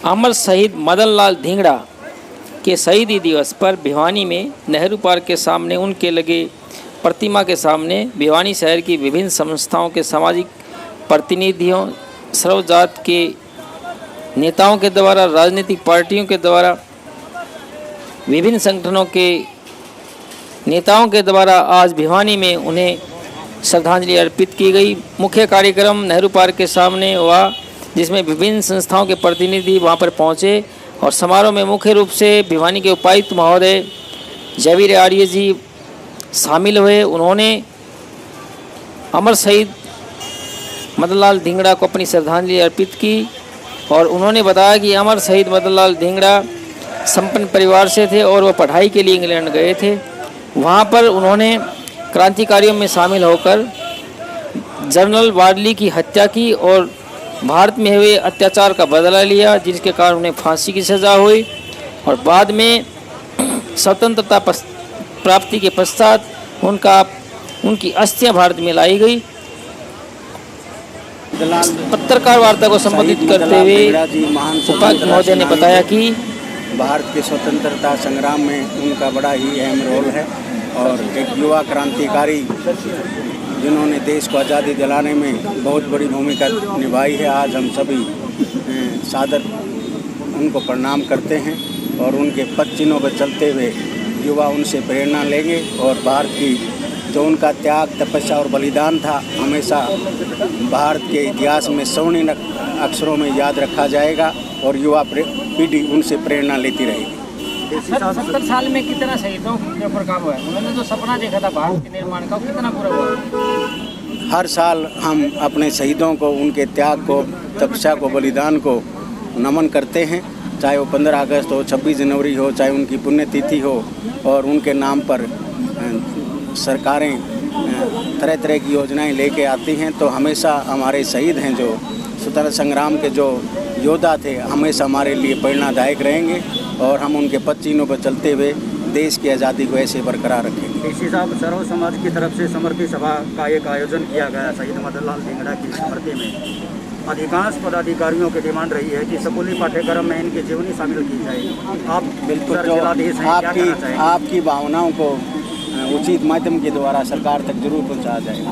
अमर शहीद मदन लाल धिंगड़ा के शहीदी दिवस पर भिवानी में नेहरू पार्क के सामने उनके लगे प्रतिमा के सामने भिवानी शहर की विभिन्न संस्थाओं के सामाजिक प्रतिनिधियों, सर्व जात के नेताओं के द्वारा, राजनीतिक पार्टियों के द्वारा, विभिन्न संगठनों के नेताओं के द्वारा आज भिवानी में उन्हें श्रद्धांजलि अर्पित की गई। मुख्य कार्यक्रम नेहरू पार्क के सामने हुआ, जिसमें विभिन्न संस्थाओं के प्रतिनिधि वहां पर पहुंचे और समारोह में मुख्य रूप से भिवानी के उपायुक्त महोदय जयवीर आर्य जी शामिल हुए। उन्होंने अमर शहीद मदन लाल धिंगड़ा को अपनी श्रद्धांजलि अर्पित की और उन्होंने बताया कि अमर शहीद मदन लाल धिंगड़ा संपन्न परिवार से थे और वह पढ़ाई के लिए इंग्लैंड गए थे। वहाँ पर उन्होंने क्रांतिकारियों में शामिल होकर जनरल वाडली की हत्या की और भारत में हुए अत्याचार का बदला लिया, जिसके कारण उन्हें फांसी की सज़ा हुई और बाद में स्वतंत्रता प्राप्ति के पश्चात उनकी अस्थियां भारत में लाई गई। पत्रकार वार्ता को संबोधित करते हुए उपायुक्त महोदय ने बताया कि भारत के स्वतंत्रता संग्राम में उनका बड़ा ही अहम रोल है और एक युवा क्रांतिकारी जिन्होंने देश को आज़ादी दिलाने में बहुत बड़ी भूमिका निभाई है। आज हम सभी सादर उनको प्रणाम करते हैं और उनके पद चिन्हों पर चलते हुए युवा उनसे प्रेरणा लेंगे और भारत की जो उनका त्याग, तपस्या और बलिदान था हमेशा भारत के इतिहास में स्वर्णिम अक्षरों में याद रखा जाएगा और युवा पीढ़ी उनसे प्रेरणा लेती रहेगी। 70 साल में कितना शहीदों के ऊपर काम हुआ है? उन्होंने जो सपना देखा था भारत के निर्माण का, कितना पूरा हुआ? हर साल हम अपने शहीदों को, उनके त्याग को, तपस्या को, बलिदान को नमन करते हैं, चाहे वो 15 अगस्त हो, 26 जनवरी हो, चाहे उनकी पुण्यतिथि हो और उनके नाम पर सरकारें तरह तरह की योजनाएं लेके आती हैं। तो हमेशा हमारे शहीद हैं जो स्वतंत्रता संग्राम के जो योद्धा थे हमेशा हमारे लिए प्रेरणादायक रहेंगे और हम उनके पद चिन्हों पर चलते हुए देश की आज़ादी को ऐसे बरकरार रखेंगे। इसी साहब सर्व समाज की तरफ से समर्पित सभा का एक आयोजन किया गया शहीद मदन लाल धिंगड़ा की स्मृति में। अधिकांश पदाधिकारियों की डिमांड रही है कि स्कूली पाठ्यक्रम में इनकी जीवनी शामिल की जाए। आप बिल्कुल जो आपकी भावनाओं को उचित माध्यम के द्वारा सरकार तक जरूर पहुँचाया जाएगा।